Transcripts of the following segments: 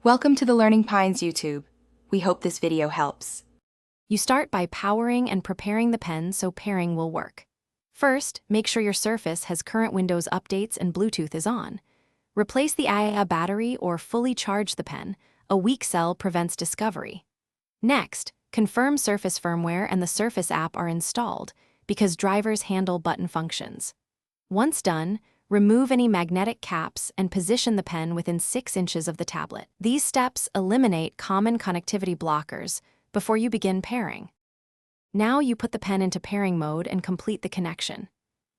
Welcome to the Learning Pines YouTube. We hope this video helps. You start by powering and preparing the pen so pairing will work. First, make sure your Surface has current Windows updates and Bluetooth is on. Replace the AA battery or fully charge the pen. A weak cell prevents discovery. Next, confirm Surface firmware and the Surface app are installed because drivers handle button functions. Once done, remove any magnetic caps and position the pen within 6 inches of the tablet. These steps eliminate common connectivity blockers before you begin pairing. Now you put the pen into pairing mode and complete the connection.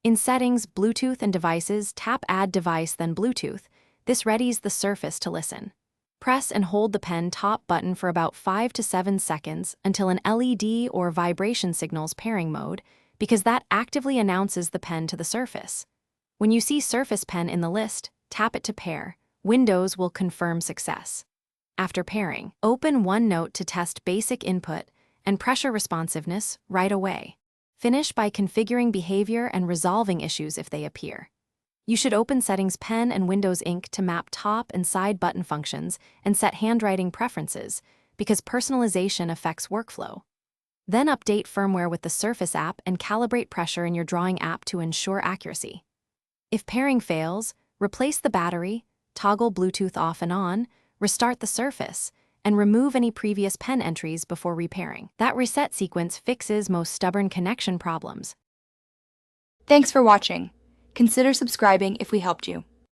In Settings, Bluetooth and Devices, tap Add Device then Bluetooth. This readies the Surface to listen. Press and hold the pen top button for about 5 to 7 seconds until an LED or vibration signals pairing mode, because that actively announces the pen to the Surface. When you see Surface Pen in the list, tap it to pair. Windows will confirm success. After pairing, open OneNote to test basic input and pressure responsiveness right away. Finish by configuring behavior and resolving issues if they appear. You should open Settings Pen and Windows Ink to map top and side button functions and set handwriting preferences, because personalization affects workflow. Then update firmware with the Surface app and calibrate pressure in your drawing app to ensure accuracy. If pairing fails, replace the battery, toggle Bluetooth off and on, restart the Surface, and remove any previous pen entries before repairing. That reset sequence fixes most stubborn connection problems. Thanks for watching. Consider subscribing if we helped you.